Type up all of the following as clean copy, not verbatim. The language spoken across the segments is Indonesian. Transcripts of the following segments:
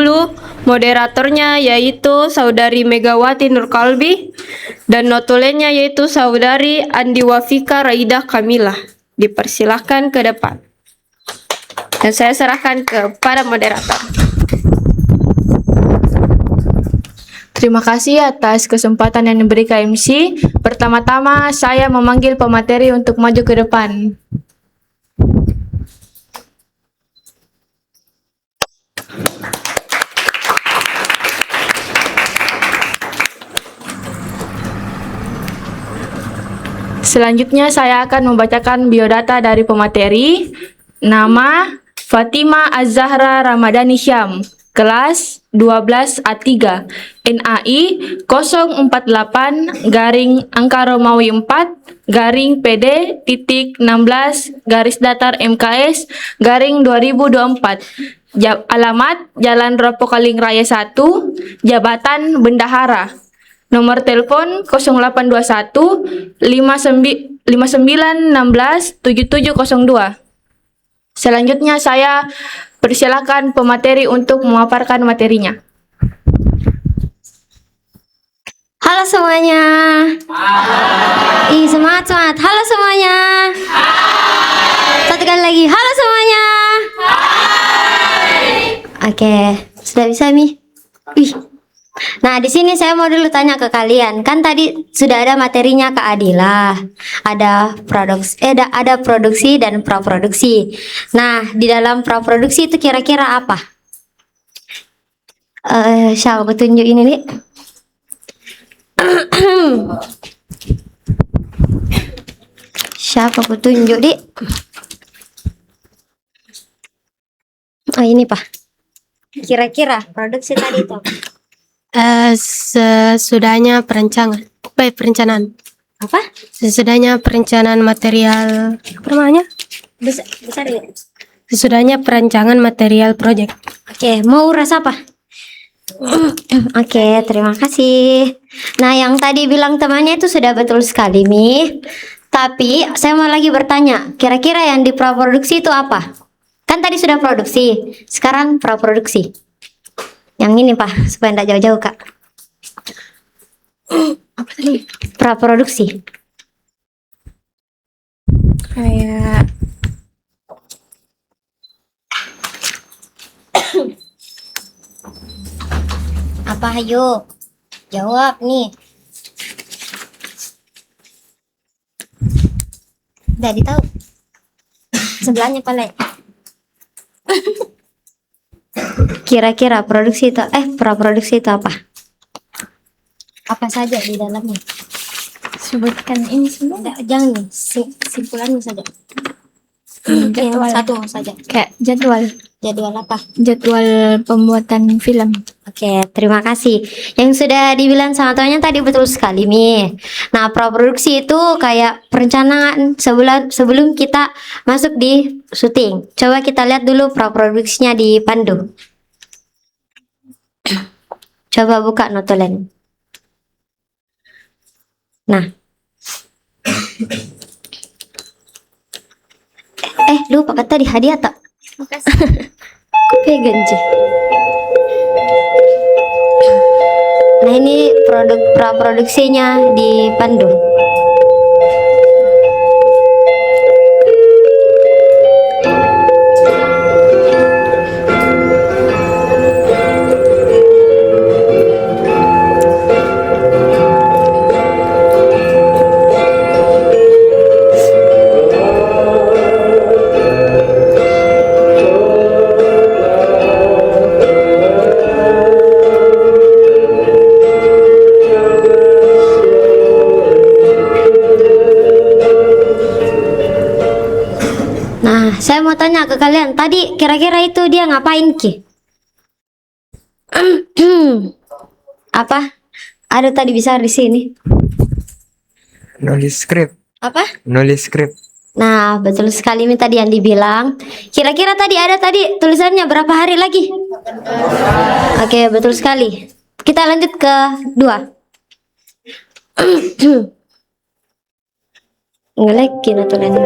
20. Moderatornya yaitu Saudari Megawati Nurkalbi dan notulennya yaitu Saudari Andi Wafika Raidah Kamila. Dipersilahkan ke depan. Dan saya serahkan kepada moderator. Terima kasih atas kesempatan yang diberikan MC. Pertama-tama saya memanggil pemateri untuk maju ke depan. Selanjutnya saya akan membacakan biodata dari pemateri. Nama Fatima Az-Zahra Ramadhani Syam, kelas 12 A3, NAI 048 garing angka Romawi 4 garing PD titik 16 garis datar MKS garing 2024. Alamat Jalan Ropokaling Raya 1, Jabatan Bendahara. Nomor telepon 0821 5916 7702. Selanjutnya saya persilakan pemateri untuk memaparkan materinya. Halo semuanya. Ih, semangat. Halo semuanya. Satu kali lagi. Halo semuanya. Oke, sudah bisa Mi? Ih. Nah, di sini saya mau dulu tanya ke kalian. Kan tadi sudah ada materinya Kak Adila. Ada produksi dan praproduksi. Nah, di dalam praproduksi itu kira-kira apa? Siapa petunjuk ini nih? Siapa petunjuk dik? Oh ini Pak. Kira-kira produksi tadi itu sesudahnya perencanaan. apa? Sesudahnya perencanaan material apa namanya? Besar ya? Sesudahnya perancangan material proyek. Oke, mau uras apa? Oke, terima kasih. Nah, yang tadi bilang temannya itu sudah betul sekali, Mi. Tapi saya mau lagi bertanya, kira-kira yang di praproduksi itu apa? Kan tadi sudah produksi, sekarang praproduksi. Yang ini, Pak, supaya tidak jauh-jauh, Kak. Apa tadi? Praproduksi. Kayak Apa, ayo? Jawab nih. Udah tahu. Sebelahnya Pak. Kira-kira praproduksi itu apa? Apa saja di dalamnya? Sebutkan ini semua. Jangan nih, simpulannya saja. Jadwal. Satu saja. Kayak jadwal apa? Jadwal pembuatan film. Oke, terima kasih. Yang sudah dibilang sama temannya tadi betul sekali, Mi. Nah, praproduksi itu kayak perencanaan sebelum kita masuk di syuting. Coba kita lihat dulu praproduksinya di Pandu. Coba buka notulen. Nah. Lupa kata di hadiah tak? Makasih. Pegang sih. Nah, ini praproduksinya di Pandu. Saya mau tanya ke kalian, tadi kira-kira itu dia ngapain Ki? Apa? Ada tadi bisa di sini. Nulis skrip. Apa? Nulis skrip. Nah, betul sekali ini tadi yang dibilang. Kira-kira tadi ada tulisannya berapa hari lagi? Oke, betul sekali. Kita lanjut ke 2. Ngelekin atau lain.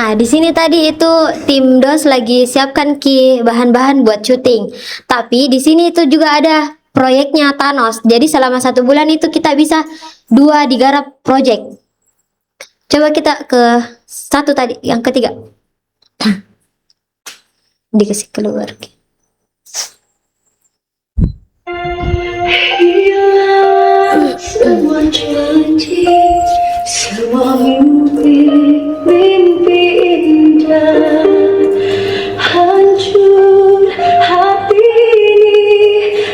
Nah, di sini tadi itu tim DOS lagi siapkan bahan-bahan buat syuting. Tapi di sini itu juga ada proyeknya Thanos. Jadi selama 1 bulan itu kita bisa 2 digarap project. Coba kita ke satu tadi, yang ketiga. Dikasih keluar. Hilang semua janji, semua mimpi indah. Hancur hati ini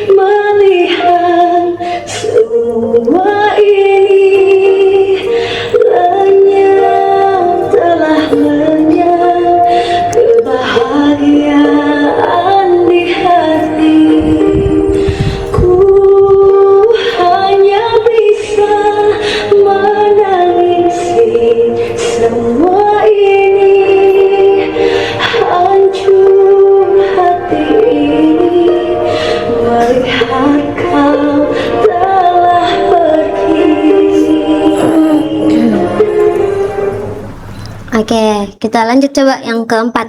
melihat semua ini. Lenyap telah lenyap kebahagiaan di hati. Ku hanya bisa menangisi semua ini. Hancur hati ini melihat kau telah pergi. Oke, kita lanjut coba yang keempat.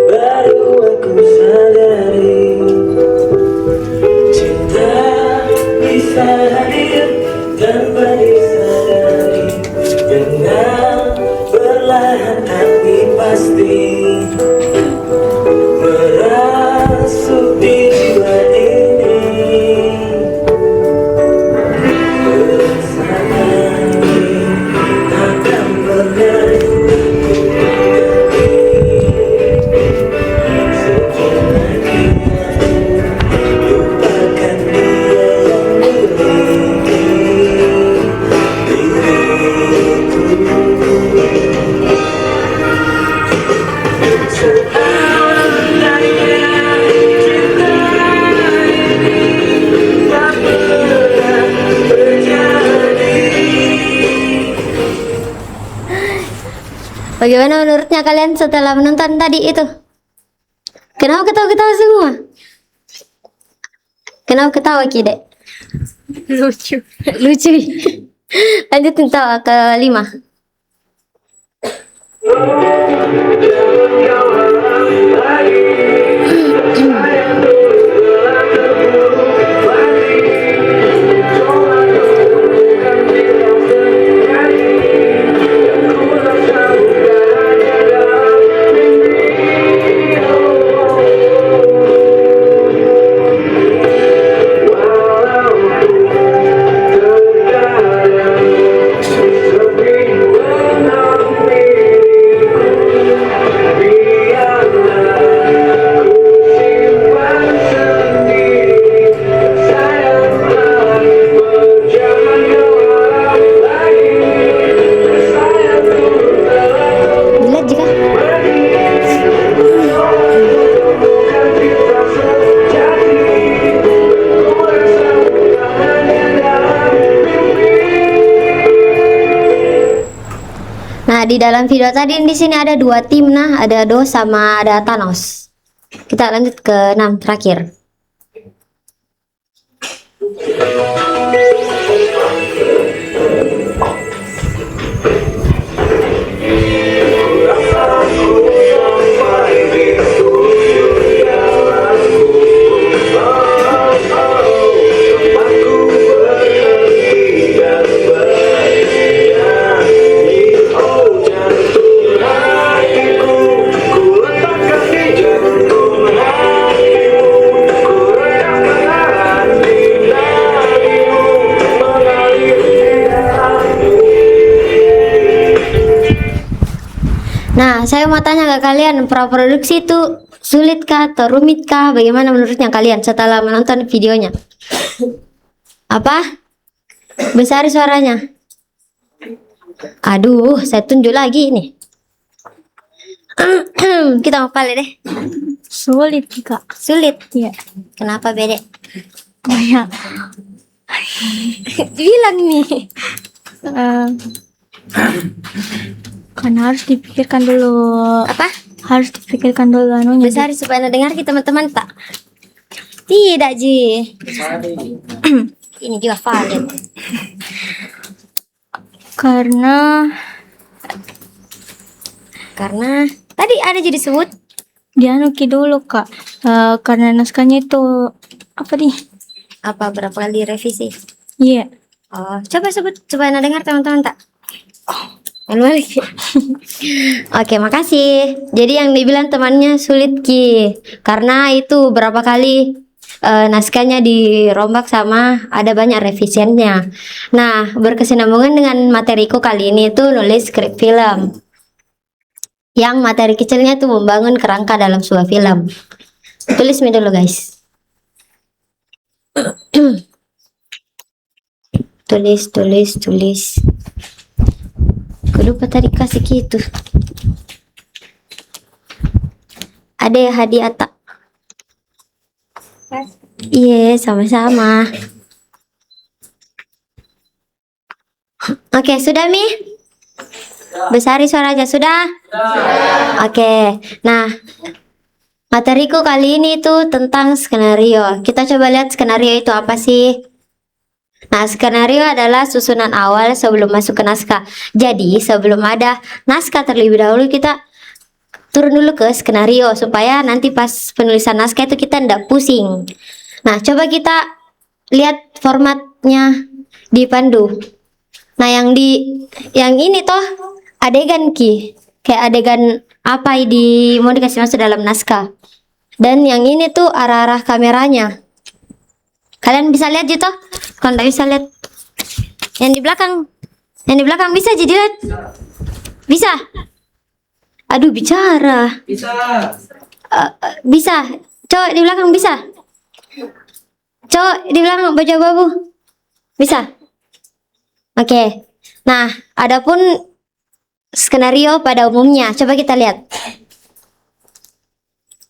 Baru aku sadari cinta bisa hadir tanpa disadari, dengan perlahan tapi pasti merasuk di jiwa ini. Perasaan ini akan pernah lupakan dia yang memiliki diriku. Seandainya cinta ini tak pernah terjadi. Bagaimana menurutnya kalian setelah menonton tadi itu? Kenapa ketawa-ketawa semua? Kenapa ketawa, Kide? Lucu. Lucu. Lanjut kita ke 5. Dilihat jika Nah, di dalam video tadi di sini ada 2 tim, nah ada DOS sama ada Thanos. Kita lanjut ke 6 terakhir. Nah, saya mau tanya ke kalian, praproduksi itu sulitkah atau rumitkah? Bagaimana menurutnya kalian setelah menonton videonya? Apa? Besar suaranya. Aduh, saya tunjuk lagi nih. Kita mau balik deh. Sulit Kak. Sulit. Iya. Kenapa beda? Banyak. Bilang nih. Karena harus dipikirkan dulu. Apa? Harus dipikirkan dulu anunya. Besar supaya dengar kita teman-teman tak? Tidak, Ji. ini juga valid. Karena tadi ada jadi sebut Dianuki dulu kak. Karena naskahnya itu apa nih? apa berapa kali revisi? Iya. Oh, coba sebut supaya anda dengar teman-teman tak? Yang balik. Oke, makasih. Jadi yang dibilang temannya sulit Ki, karena itu berapa kali naskahnya dirombak sama ada banyak revisiannya. Nah, berkesinambungan dengan materiku kali ini itu nulis skrip film. Yang materi kecilnya itu membangun kerangka dalam sebuah film. Tulis mi dulu guys. tulis. Aku lupa tadi kasih gitu. Ada ya hadiah tak? Iya, sama-sama. Oke, sudah Mi? Besari suara aja, sudah? Oke, nah materiku kali ini tuh tentang skenario. Kita coba lihat skenario itu apa sih? Nah, skenario adalah susunan awal sebelum masuk ke naskah. Jadi, sebelum ada naskah terlebih dahulu kita turun dulu ke skenario supaya nanti pas penulisan naskah itu kita ndak pusing. Nah, coba kita lihat formatnya di Pandu. Nah, yang ini toh adegan Ki. Kayak adegan apa mau dikasih masuk dalam naskah. Dan yang ini tuh arah-arah kameranya. Kalian bisa lihat gitu? Kalau nggak bisa lihat yang di belakang bisa jadi lihat? Bisa? Aduh, bicara. Bisa. Cowok di belakang bisa? Cowok di belakang baju abu-abu bisa? Oke. Nah, adapun skenario pada umumnya, coba kita lihat.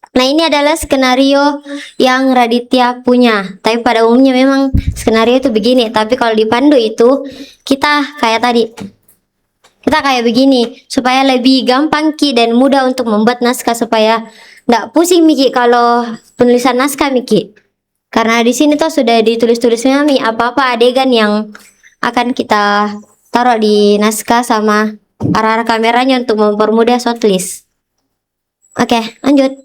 Nah, ini adalah skenario yang Raditya punya. Tapi pada umumnya memang skenario itu begini. Tapi kalau di Pandu itu kita kayak tadi. Kita kayak begini supaya lebih gampang Ki dan mudah untuk membuat naskah supaya nggak pusing Miki kalau penulisan naskah Miki. Karena di sini tuh sudah ditulis-tulisnya Mi apa-apa adegan yang akan kita taruh di naskah sama arah-arah kameranya untuk mempermudah shortlist. Oke, lanjut.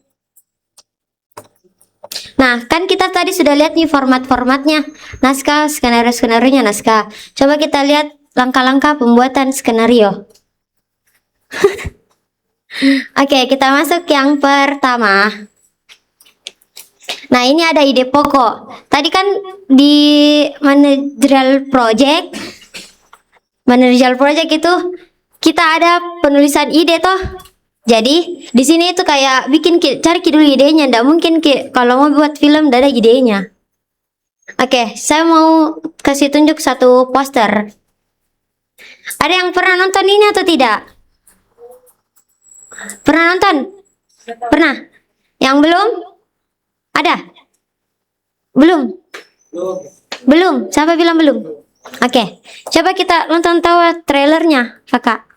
Nah, kan kita tadi sudah lihat nih format-formatnya. Naskah, skenario-skenarionya naskah. Coba kita lihat langkah-langkah pembuatan skenario. Oke, kita masuk yang pertama. Nah, ini ada ide pokok. Tadi kan di managerial project itu kita ada penulisan ide toh. Jadi di sini itu kayak cari dulu idenya. Nggak mungkin kalau mau buat film nggak ada idenya. Oke, saya mau kasih tunjuk satu poster. Ada yang pernah nonton ini atau tidak? Pernah nonton? Pernah? Yang belum? Ada? Belum? Belum? Siapa bilang belum? Oke, coba kita nonton tahu trailernya, kakak.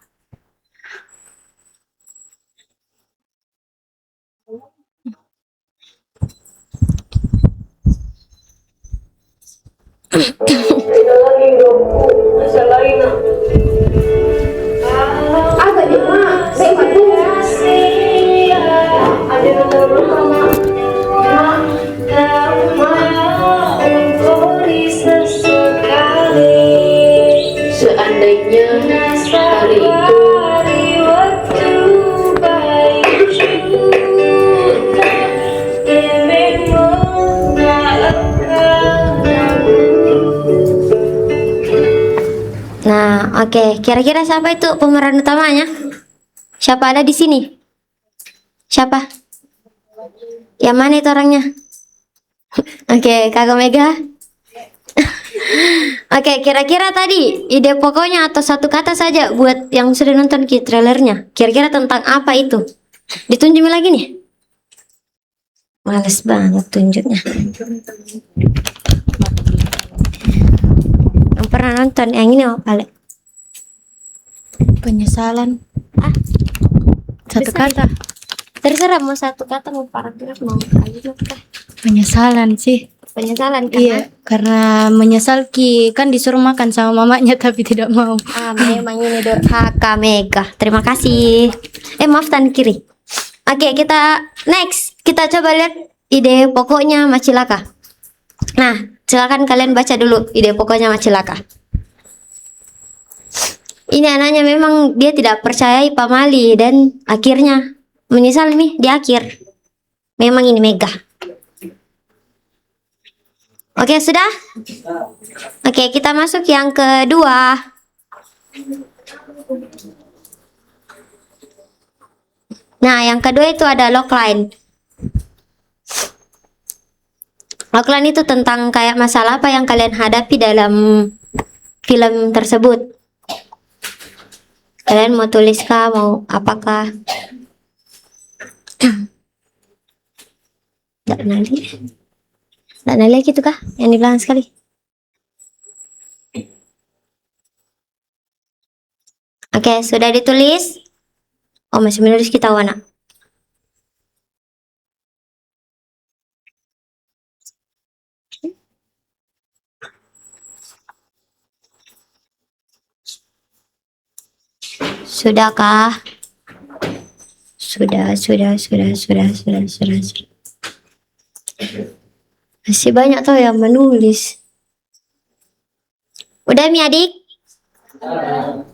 Seandainya hari itu Nah, oke. Kira-kira siapa itu pemeran utamanya? Siapa ada di sini? Siapa? Yang mana itu orangnya? Oke, Kakak Mega. Oke, kira-kira tadi ide pokoknya atau satu kata saja buat yang sudah nonton trailernya. Kira-kira tentang apa itu? Ditunjukin lagi nih. Males banget tunjuknya. Yang pernah nonton yang ini apa? penyesalan. Satu kata. Terserah mau satu kata mau paragraf mau kalimat kah? Penyesalan sih. Penyesalan Iya, karena menyesal Ki kan disuruh makan sama mamanya tapi tidak mau. Memang ini durhaka Mega. Terima kasih. Maaf tan kiri. Oke, kita next. Kita coba lihat ide pokoknya Macilaka. Nah, silakan kalian baca dulu ide pokoknya Macilaka. Ini anaknya memang dia tidak percayai pamali dan akhirnya menyesal nih di akhir. Memang ini Mega. Oke, sudah? Oke, kita masuk yang kedua. Nah, yang kedua itu ada logline. Logline itu tentang kayak masalah apa yang kalian hadapi dalam film tersebut. Kalian mau tulis kah, mau apakah? Nggak nali gitu kah? Yang dibilang sekali. Oke, sudah ditulis? Oh, masih menulis kita Wana. Sudahkah? Sudah. Masih banyak tuh yang menulis. Udah Mi adik?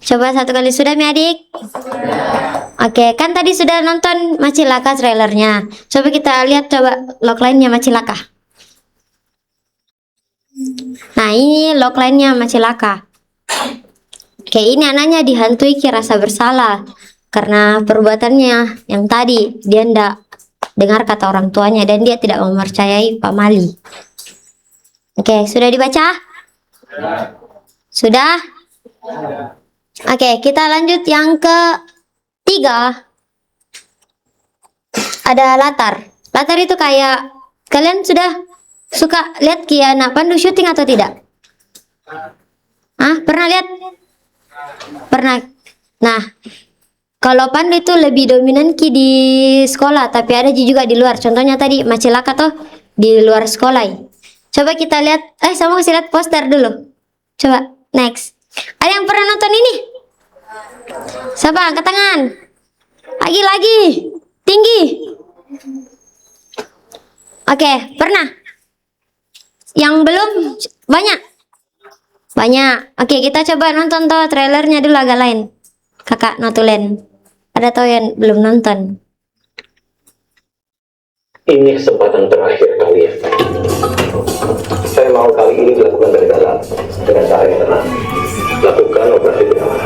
Coba satu kali sudah Mi adik? Oke, kan tadi sudah nonton Macilaka trailernya. Coba kita lihat logline-nya Macilaka. Nah, ini logline-nya Macilaka. Oke, ini anaknya dihantui rasa bersalah karena perbuatannya yang tadi dia ndak dengar kata orang tuanya dan dia tidak mempercayai Pak Mali. Oke, sudah dibaca? Sudah? Oke, kita lanjut yang ketiga. Ada latar. Latar itu kayak kalian sudah suka lihat Kiana Pandu syuting atau tidak? Pernah lihat? Pernah. Nah, kalau Pandu itu lebih dominan di sekolah, tapi ada juga di luar. Contohnya tadi Macilaka tuh di luar sekolah. Coba kita lihat, sama kasih lihat poster dulu. Coba, next. Ada yang pernah nonton ini? Siapa? Angkat tangan. Lagi. Tinggi. Oke, pernah. Yang belum? Banyak. Oke, kita coba nonton tuh trailernya dulu agak lain. Kakak Notulen. Ada tau yang belum nonton? Ini kesempatan terakhir kalian. Saya mau kali ini dilakukan dari dalam dengan cara yang tenang. Lakukan operasi penawar.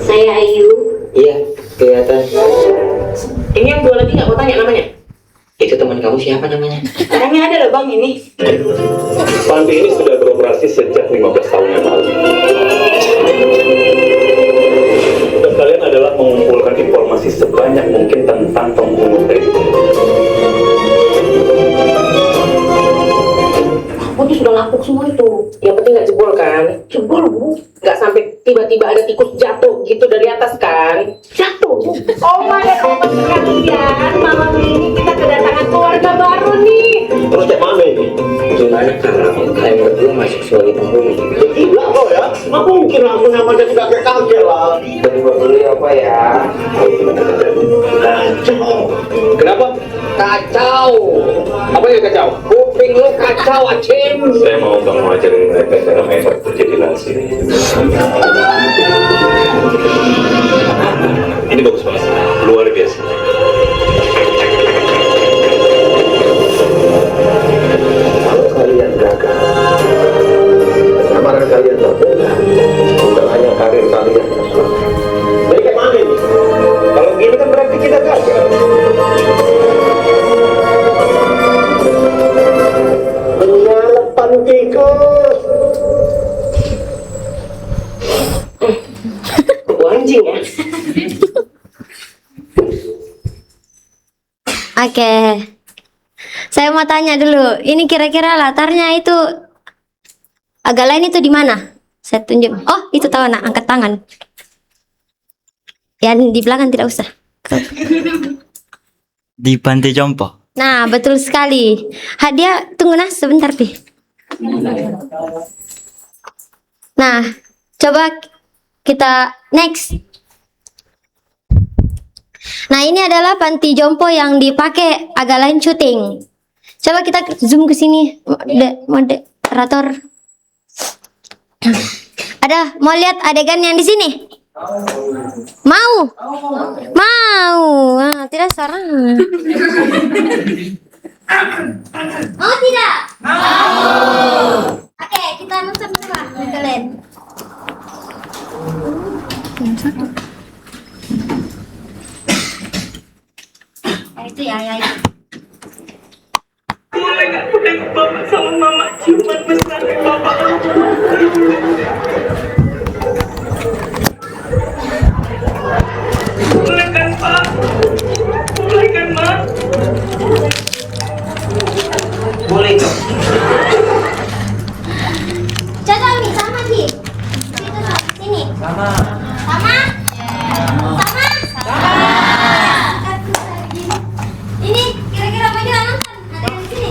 Saya Ayu. Iya, kelihatan. Ini yang dua lagi nggak mau tanya namanya? Itu teman kamu siapa namanya? Orangnya ada loh bang ini. Panti ini sudah beroperasi sejak 15 tahun yang lalu. Tugas kalian adalah mengumpulkan informasi sebanyak mungkin tentang pembunuh itu. Aku tuh sudah lapuk semua itu. Yang penting nggak jebol kan? Jebol bu. Nggak sampai tiba-tiba ada tikus jatuh gitu dari atas kan? Jatuh. Oh my god, sekalian malam ini kita kedatangan keluarga baru nih. Terus kayak mana ini? Gimana kalau kalian berdua masuk sebagai pembunuh? Gila kok ya? Nggak mungkin aku namanya tidak kayak kaget lah. Berdua dulu ya apa ya? Kacau. Kenapa? Kacau. Apa yang kacau? Kuping lu kacau, Acim. Saya mau kamu ajarin mereka cara menembak berjadilansi. Ini bagus banget, luar biasa. Kalau kalian gagal, amaran kalian terbelah, bukan hanya karir kalian yang selesai. Jadi kayak mana ini? Kalau gini kan berarti kita gagal. Menyalapan tikus. Anjing ya. Oke. Saya mau tanya dulu. Ini kira-kira latarnya itu agak lain itu di mana? Saya tunjuk. Oh, itu tahu nak angkat tangan. Yang di belakang tidak usah. Di Pantai Jompo. Nah, betul sekali. Hadiah, tunggu nah sebentar, Pi. Nah, coba kita next. Nah, ini adalah panti jompo yang dipakai agak lain syuting. Coba kita zoom ke sini, moderator. Mau lihat adegan yang di sini? Mau? Mau. Ah, tidak sarang. Mau tidak? Mau. Oke, kita nonton sama kalian. Yang satu. Itu ya. Boleh nggak Bapak sama Mama cuma besar Bapak? Boleh kan Pak? Boleh kan Mak? Boleh dong. Caca Mi sama Ki. Sini. Sama. Sama? Sama? Sama. Ini kira-kira apa dia nonton? Ada di sini.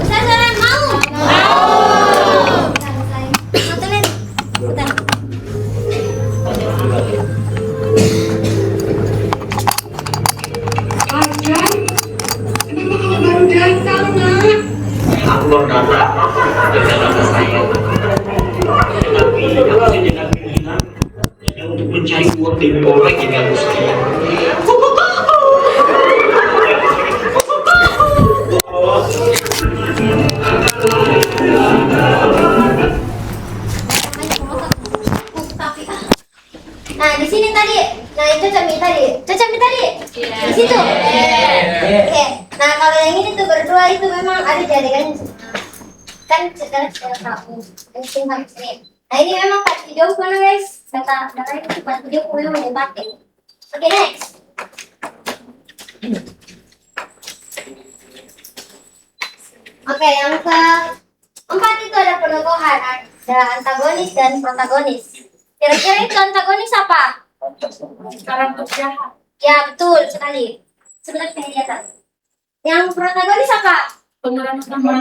Caca mau? Mau. Nontonin. Bentar. Aku baru datang. Dengan saya. Tetapi aku tidak bilang untuk mencari uang di korek ini harus saya. Nah, di sini tadi. Nah, itu Caca Mi tadi. Caca Mi tadi. Di situ. Oke. Nah, kalau yang ini tuh berdua itu memang ada jaringan. Kan sekarang tahu. Mungkin habis ini. Nah, ini memang panti jompo nah, guys. Kata itu panti jompo memang dipakai. Oke, next. Oke, yang keempat itu ada penokohan. Ada antagonis dan protagonis. Kira-kira itu antagonis apa? Karakter jahat. Ya, betul sekali. Sebenarnya saya lihat. Yang protagonis apa? Pemeran utama.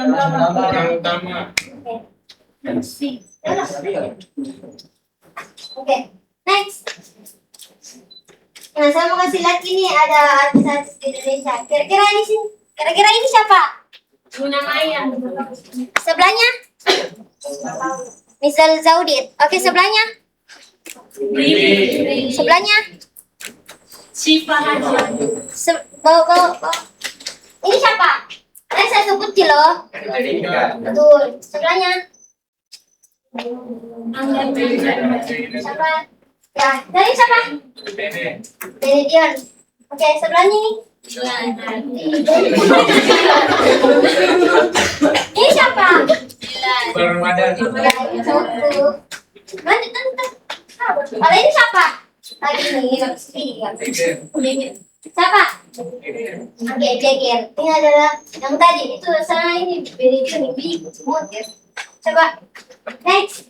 Oke, next. Nah, saya mau kasih lihat ini ada artis-artis di Indonesia. Kira-kira ini siapa? Luna Maya. Sebelahnya? Misal Zaudit. Oke, sebelahnya? Sebelahnya? Syifa Hajar. Bawa. Ini siapa? Saya sebut loh. Betul. Sebelahnya? Siapa? Ya, dari siapa? Benedion. Oke, sebelahnya ini? Ini siapa? Lanjut. Kalau ini siapa? Lagi nih. Siapa? Oke, Jegir. Ini adalah yang tadi. Itu sana ini Benedion ini semua ya. Coba. Next.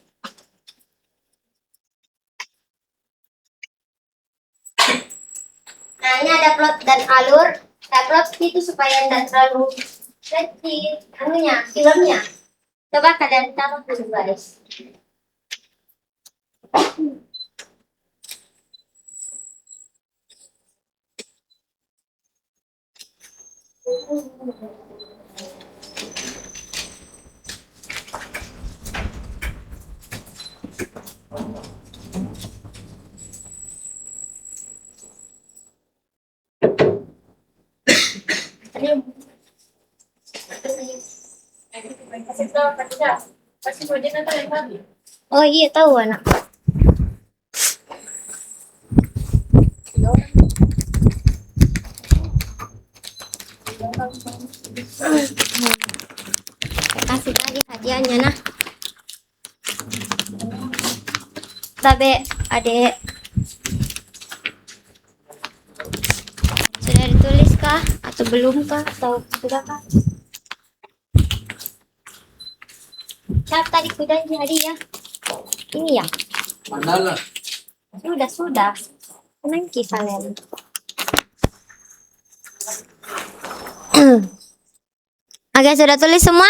Nah, ini ada plot dan alur. Nah, plot itu supaya tidak terlalu kecil. Filmnya. Coba kalian taruh dulu, guys. Oh iya, tahu anak. Kasih tadi hadiahnya nah. Tapi adek sudah ditulis kah atau belum kah atau sudah kah? Siapa tadi kudanya hadiah? Ini ya? Mana? Sudah. Nangki kalian. Oke, sudah tulis semua?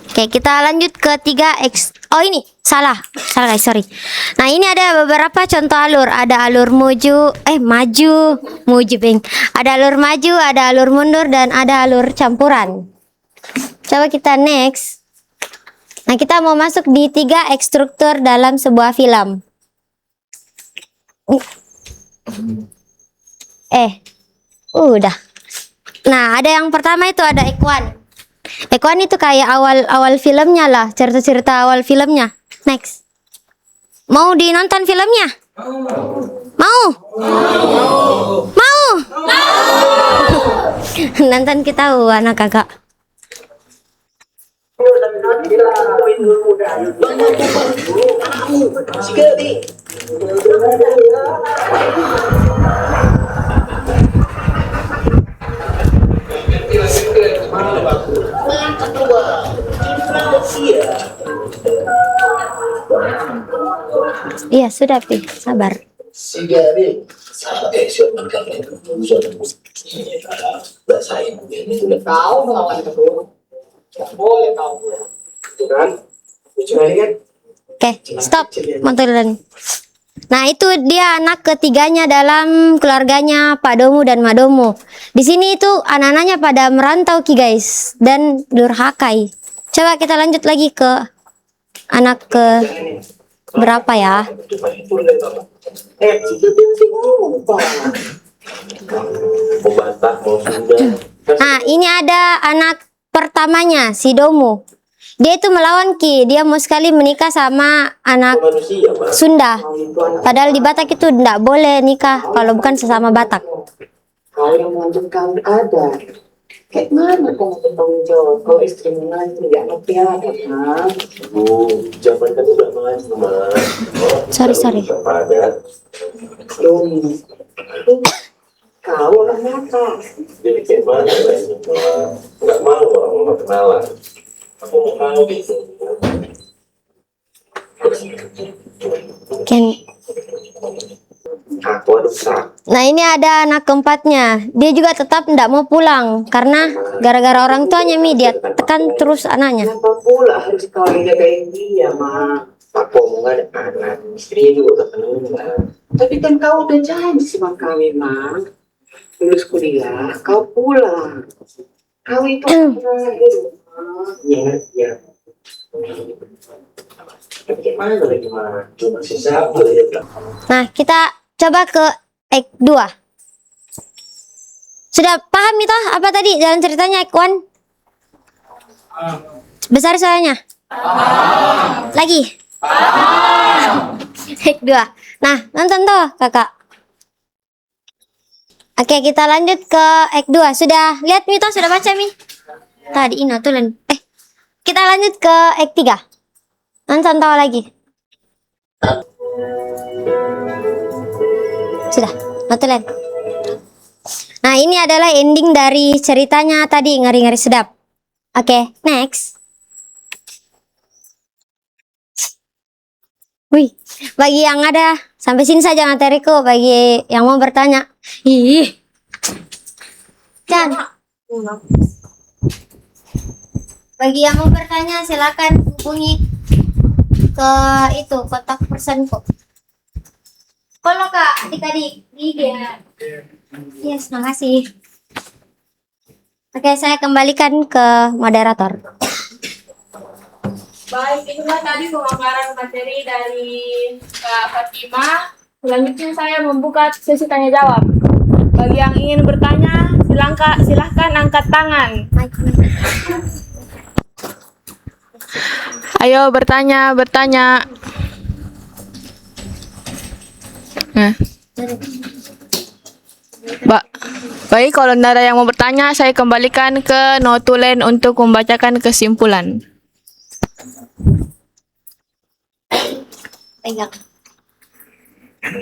Oke, kita lanjut ke 3X. Oh, ini salah guys, sorry. Nah, ini ada beberapa contoh alur. Ada alur maju, Bing. Ada alur maju, ada alur mundur, dan ada alur campuran. Coba kita next. Nah, kita mau masuk di 3X struktur dalam sebuah film. Udah. Nah, ada yang pertama itu ada Ekwan. Ekwan itu kayak awal filmnya lah, cerita-cerita awal filmnya. Next. Mau dinonton filmnya? Mau? Mau? Nonton kita anak kakak. Iya, sudah, Pi. Sabar. Oke, stop. Motoran. Nah, itu dia anak ketiganya dalam keluarganya Pak Domu dan Madomu. Di sini itu anak-anaknya pada merantau Ki guys dan durhakai. Coba kita lanjut lagi ke anak ke berapa ya? Nah, ini ada anak pertamanya si Domu. Dia itu melawan Ki, dia mau sekali menikah sama anak Sunda. Padahal di Batak itu tidak boleh nikah kalau bukan sesama Batak. Kalau yang melanjutkan ada, kayak mana kamu bertanggung jawab kalau istri mengaji nggak ngerti apa kan? Zaman kan udah maju, Mas. Sorry. Kau orang nyata. Jadi kayak mana ya? Nggak mau orang mau kenalan. Aku mau gitu. Aku ada sak. Nah, ini ada anak keempatnya. Dia juga tetap tidak mau pulang karena gara-gara orang tuanya dia tekan terus anaknya. Kenapa pula harus kau jagain dia, Mak? Aku mau ada anak, istri juga udah kenal. Tapi kan kau udah janji sama kami, Mak. Lulus kuliah, kau pulang. Kau itu Ya. Gimana lagi, Mak? Cuma sisa apa ya? Nah, kita coba ke Ek 2. Sudah paham itu apa tadi jalan ceritanya Ek 1? Besar suaranya. Lagi. Ek 2. Nah, nonton tuh kakak. Oke, kita lanjut ke Ek 2. Sudah lihat Mi toh? Sudah baca Mi? Tadi ini tulen. Kita lanjut ke Ek 3. Nonton tahu lagi. Sudah, notulen. Nah, ini adalah ending dari ceritanya tadi, ngeri-ngeri sedap. Oke, next. Wih, bagi yang ada, sampai sini saja materiku. Bagi yang mau bertanya. Jangan. Bagi yang mau bertanya, silakan hubungi ke itu kontak personku. Follow Kak, adik-adik di IG. Yes, makasih. Oke, saya kembalikan ke moderator. Baik, itulah tadi pemaparan materi dari Kak Fatima. Selanjutnya saya membuka sesi tanya jawab. Bagi yang ingin bertanya, silahkan angkat tangan. Ayo bertanya. Baik, kalau tidak ada yang mau bertanya, saya kembalikan ke notulen untuk membacakan kesimpulan.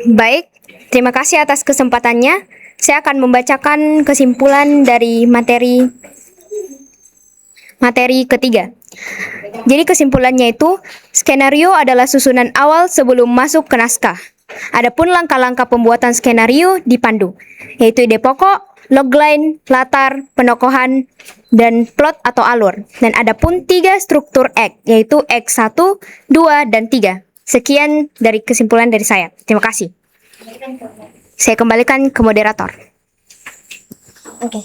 Baik, terima kasih atas kesempatannya. Saya akan membacakan kesimpulan dari materi ketiga. Jadi kesimpulannya itu, skenario adalah susunan awal sebelum masuk ke naskah. Adapun langkah-langkah pembuatan skenario dipandu, yaitu ide pokok, logline, latar, penokohan, dan plot atau alur. Dan adapun 3 struktur act, yaitu act 1, 2, dan 3. Sekian dari kesimpulan dari saya. Terima kasih. Saya kembalikan ke moderator. Oke.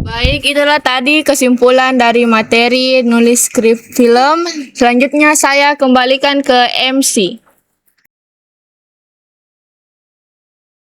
Baik, itulah tadi kesimpulan dari materi nulis skrip film. Selanjutnya saya kembalikan ke MC.